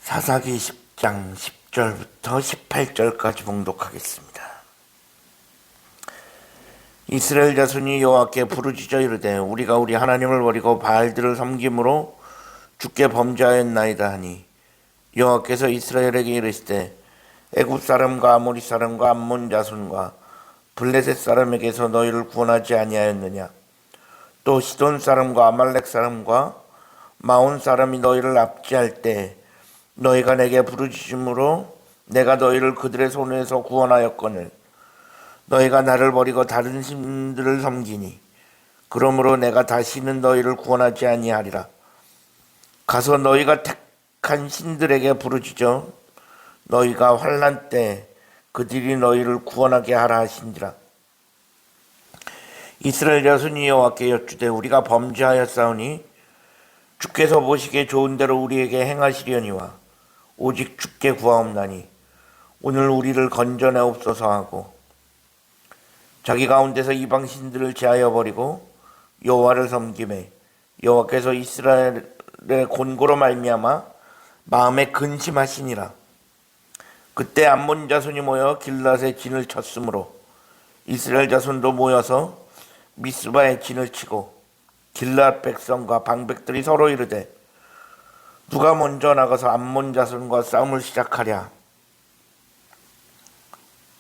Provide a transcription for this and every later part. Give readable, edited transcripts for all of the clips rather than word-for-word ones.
사사기 10장 10절부터 18절까지 봉독하겠습니다. 이스라엘 자손이 여호와께 부르짖어 이르되 우리가 우리 하나님을 버리고 바알들을 섬김으로 주께 범죄하였나이다 하니 여호와께서 이스라엘에게 이르시되 애굽 사람과 아모리 사람과 암몬 자손과 블레셋 사람에게서 너희를 구원하지 아니하였느냐. 또 시돈 사람과 아말렉 사람과 마온 사람이 너희를 압제할 때 너희가 내게 부르짖음으로 내가 너희를 그들의 손에서 구원하였거늘 너희가 나를 버리고 다른 신들을 섬기니 그러므로 내가 다시는 너희를 구원하지 아니하리라. 가서 너희가 택한 신들에게 부르짖어 너희가 환난 때 그들이 너희를 구원하게 하라 하신지라. 이스라엘 자손이 여호와께 여쭈되 우리가 범죄하였사오니 주께서 보시기에 좋은 대로 우리에게 행하시려니와 오직 주께 구하옵나니 오늘 우리를 건져내옵소서 하고 자기 가운데서 이방 신들을 제하여 버리고 여호와를 섬기매 여호와께서 이스라엘의 곤고로 말미암아 마음에 근심하시니라. 그때 암몬 자손이 모여 길랏에 진을 쳤으므로 이스라엘 자손도 모여서 미스바에 진을 치고 길랏 백성과 방백들이 서로 이르되 누가 먼저 나가서 암몬 자손과 싸움을 시작하랴.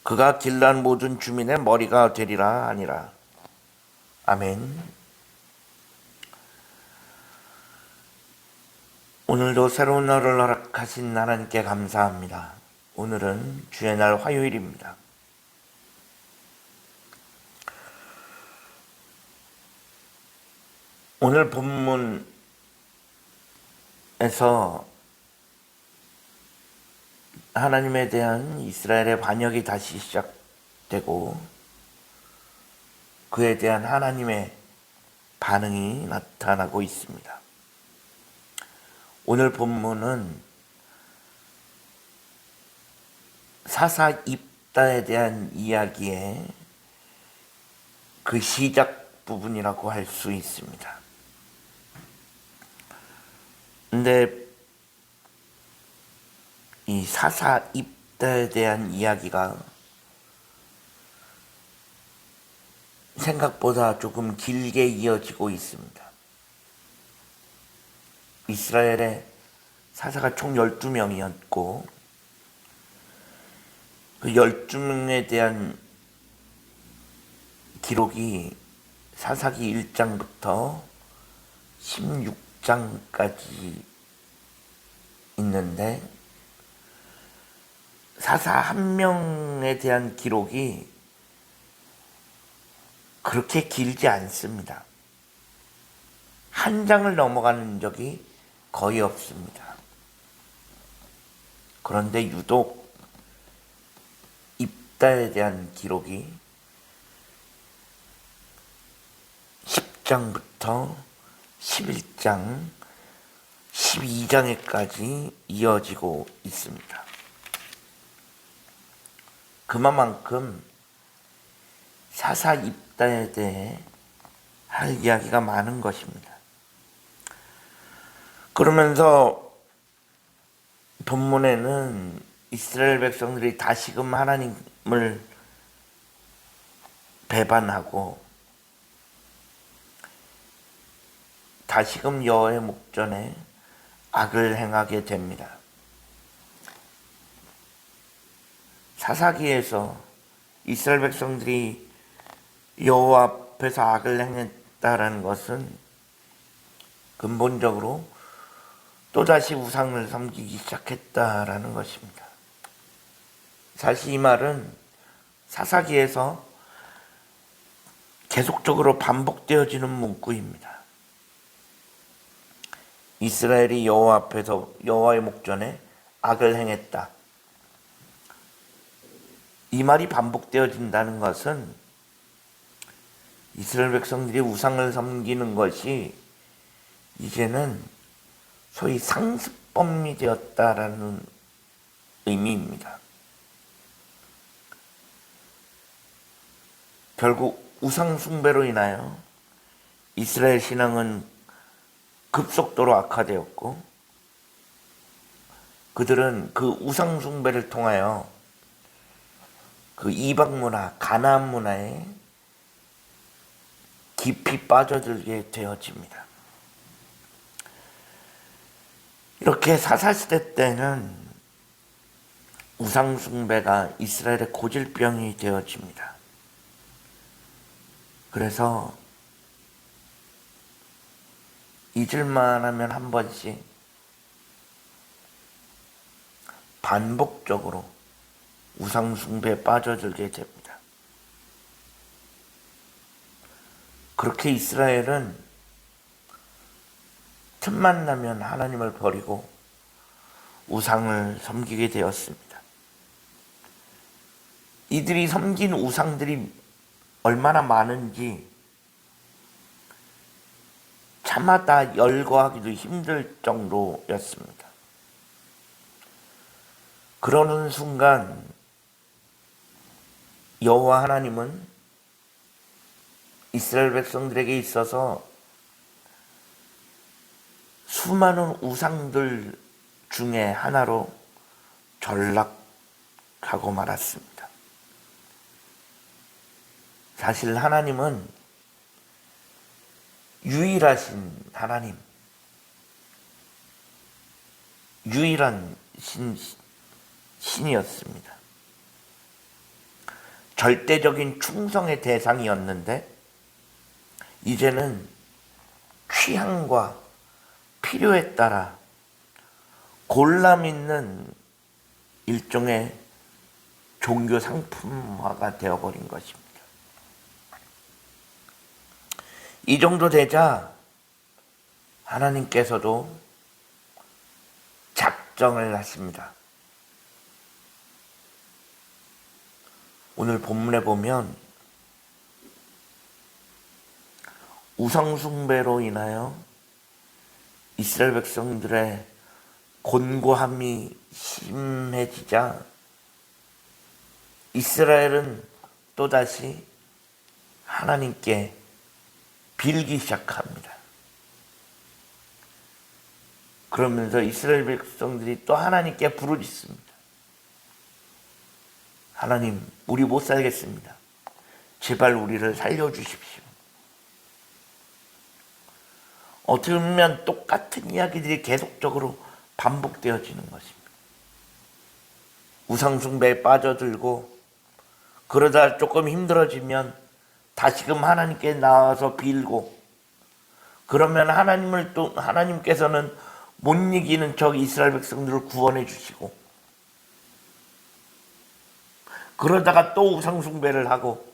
그가 길랏 모든 주민의 머리가 되리라 하니라. 아멘. 오늘도 새로운 날을 허락하신 하나님께 감사합니다. 오늘은 주의 날 화요일입니다. 오늘 본문에서 하나님에 대한 이스라엘의 반역이 다시 시작되고 그에 대한 하나님의 반응이 나타나고 있습니다. 오늘 본문은 사사 입다에 대한 이야기의 그 시작 부분이라고 할 수 있습니다. 근데 이 사사 입다에 대한 이야기가 생각보다 조금 길게 이어지고 있습니다. 이스라엘의 사사가 총 12명이었고 그 12명에 대한 기록이 사사기 1장부터 16장까지 있는데 사사 한 명에 대한 기록이 그렇게 길지 않습니다. 한 장을 넘어가는 적이 거의 없습니다. 그런데 유독 입다에 대한 기록이 10장부터 11장, 12장에까지 이어지고 있습니다. 그만큼 사사 입다에 대해 할 이야기가 많은 것입니다. 그러면서 본문에는 이스라엘 백성들이 다시금 하나님을 배반하고 다시금 여호와의 목전에 악을 행하게 됩니다. 사사기에서 이스라엘 백성들이 여호와 앞에서 악을 행했다라는 것은 근본적으로 또다시 우상을 섬기기 시작했다라는 것입니다. 사실 이 말은 사사기에서 계속적으로 반복되어지는 문구입니다. 이스라엘이 여호와 앞에서 여호와의 목전에 악을 행했다. 이 말이 반복되어진다는 것은 이스라엘 백성들이 우상을 섬기는 것이 이제는 소위 상습범이 되었다라는 의미입니다. 결국 우상 숭배로 인하여 이스라엘 신앙은 급속도로 악화되었고 그들은 그 우상 숭배를 통하여 그 이방 문화, 가나안 문화에 깊이 빠져들게 되어집니다. 이렇게 사사시대 때는 우상 숭배가 이스라엘의 고질병이 되어집니다. 그래서 잊을만 하면 한 번씩 반복적으로 우상 숭배에 빠져들게 됩니다. 그렇게 이스라엘은 틈만 나면 하나님을 버리고 우상을 섬기게 되었습니다. 이들이 섬긴 우상들이 얼마나 많은지 차마 다 열거하기도 힘들 정도였습니다. 그러는 순간 여호와 하나님은 이스라엘 백성들에게 있어서 수많은 우상들 중에 하나로 전락하고 말았습니다. 사실 하나님은 유일하신 하나님, 유일한 신이었습니다. 절대적인 충성의 대상이었는데 이제는 취향과 필요에 따라 골람 있는 일종의 종교 상품화가 되어버린 것입니다. 이 정도 되자 하나님께서도 작정을 하십니다. 오늘 본문에 보면 우상 숭배로 인하여 이스라엘 백성들의 곤고함이 심해지자 이스라엘은 또다시 하나님께 빌기 시작합니다. 그러면서 이스라엘 백성들이 또 하나님께 부르짖습니다. 하나님, 우리 못 살겠습니다. 제발 우리를 살려주십시오. 어떻게 보면 똑같은 이야기들이 계속적으로 반복되어지는 것입니다. 우상숭배에 빠져들고 그러다 조금 힘들어지면 다시금 하나님께 나와서 빌고 그러면 하나님께서는 못 이기는 저 이스라엘 백성들을 구원해 주시고 그러다가 또 우상숭배를 하고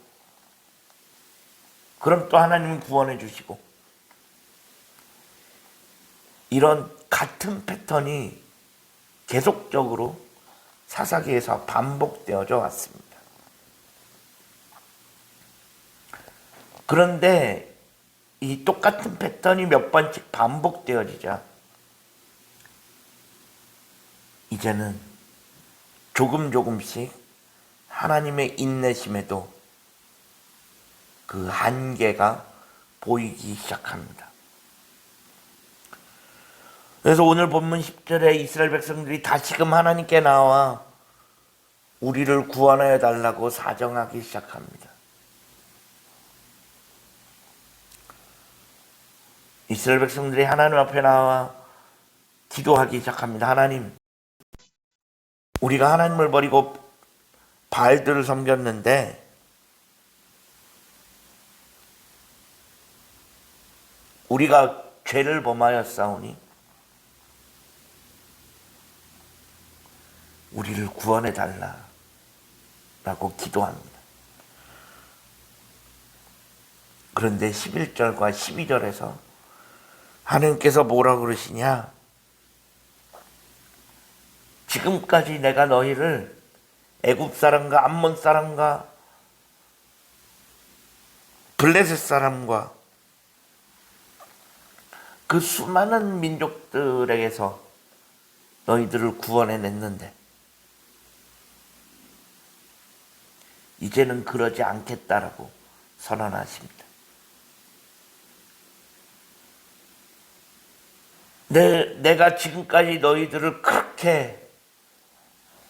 그럼 또 하나님은 구원해 주시고 이런 같은 패턴이 계속적으로 사사기에서 반복되어져 왔습니다. 그런데 이 똑같은 패턴이 몇 번씩 반복되어지자 이제는 조금씩 하나님의 인내심에도 그 한계가 보이기 시작합니다. 그래서 오늘 본문 10절에 이스라엘 백성들이 다시금 하나님께 나와 우리를 구원하여 달라고 사정하기 시작합니다. 이스라엘 백성들이 하나님 앞에 나와 기도하기 시작합니다. 하나님, 우리가 하나님을 버리고 바알들을 섬겼는데 우리가 죄를 범하였사오니 우리를 구원해 달라라고 기도합니다. 그런데 11절과 12절에서 하나님께서 뭐라고 그러시냐? 지금까지 내가 너희를 애굽 사람과 암몬 사람과 블레셋 사람과 그 수많은 민족들에게서 너희들을 구원해냈는데 이제는 그러지 않겠다라고 선언하십니다. 내가 지금까지 너희들을 그렇게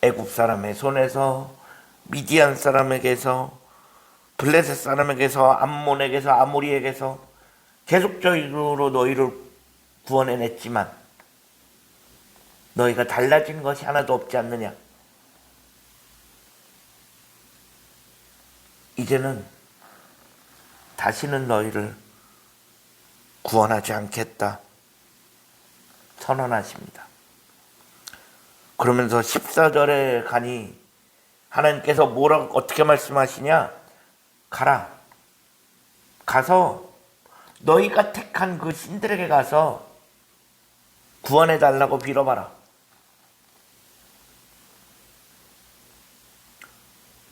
애굽 사람의 손에서, 미디안 사람에게서, 블레셋 사람에게서, 암몬에게서, 아모리에게서 계속적으로 너희를 구원해냈지만 너희가 달라진 것이 하나도 없지 않느냐? 이제는 다시는 너희를 구원하지 않겠다 선언하십니다. 그러면서 14절에 가니 하나님께서 뭐라고 어떻게 말씀하시냐? 가서 너희가 택한 그 신들에게 가서 구원해 달라고 빌어봐라.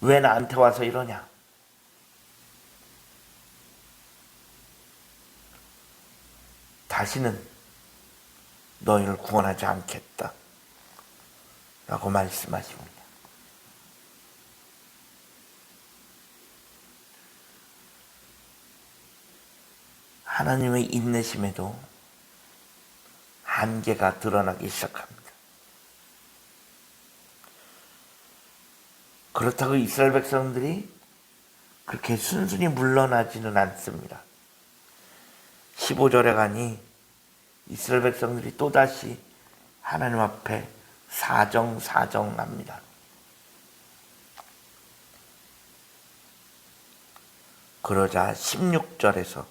왜 나한테 와서 이러냐? 다시는 너희를 구원하지 않겠다 라고 말씀하십니다. 하나님의 인내심에도 한계가 드러나기 시작합니다. 그렇다고 이스라엘 백성들이 그렇게 순순히 물러나지는 않습니다. 15절에 가니 이스라엘 백성들이 또다시 하나님 앞에 사정합니다. 그러자 16절에서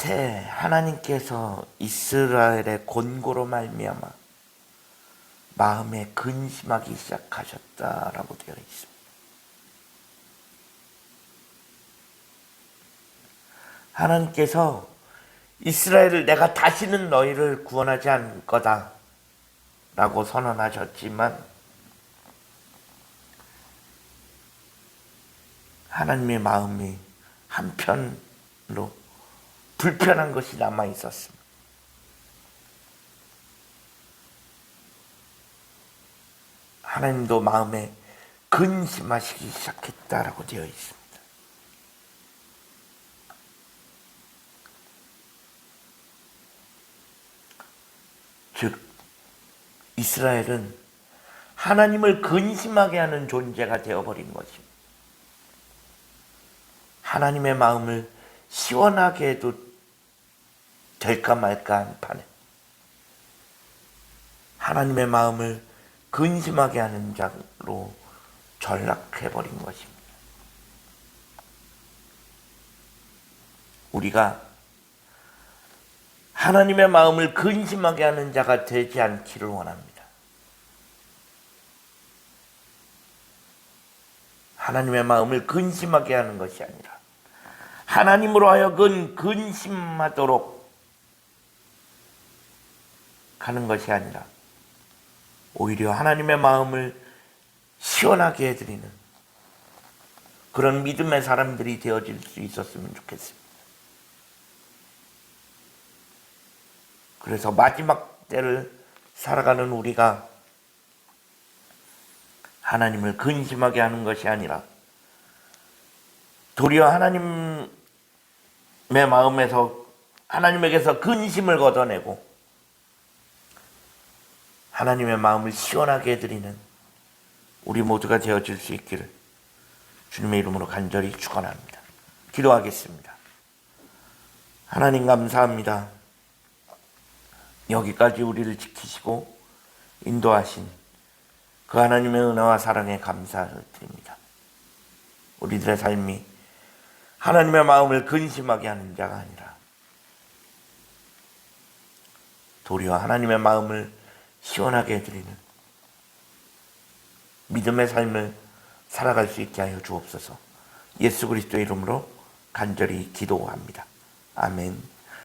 끝에 하나님께서 이스라엘의 곤고로 말미암아 마음에 근심하기 시작하셨다라고 되어 있습니다. 하나님께서 이스라엘을 내가 다시는 너희를 구원하지 않을 거다 라고 선언하셨지만 하나님의 마음이 한편으로 불편한 것이 남아 있었습니다. 하나님도 마음에 근심하시기 시작했다라고 되어 있습니다. 즉 이스라엘은 하나님을 근심하게 하는 존재가 되어버린 것입니다. 하나님의 마음을 시원하게 해도 될까 말까 한 판에 하나님의 마음을 근심하게 하는 자로 전락해버린 것입니다. 우리가 하나님의 마음을 근심하게 하는 자가 되지 않기를 원합니다. 하나님의 마음을 근심하게 하는 것이 아니라 하나님으로 하여금 근심하도록 하는 것이 아니라 오히려 하나님의 마음을 시원하게 해드리는 그런 믿음의 사람들이 되어질 수 있었으면 좋겠습니다. 그래서 마지막 때를 살아가는 우리가 하나님을 근심하게 하는 것이 아니라 도리어 하나님의 마음에서 하나님에게서 근심을 걷어내고 하나님의 마음을 시원하게 해드리는 우리 모두가 되어질 수 있기를 주님의 이름으로 간절히 축원합니다. 기도하겠습니다. 하나님 감사합니다. 여기까지 우리를 지키시고 인도하신 그 하나님의 은혜와 사랑에 감사를 드립니다. 우리들의 삶이 하나님의 마음을 근심하게 하는 자가 아니라 도리어 하나님의 마음을 시원하게 해드리는 믿음의 삶을 살아갈 수 있게 하여 주옵소서. 예수 그리스도의 이름으로 간절히 기도합니다. 아멘.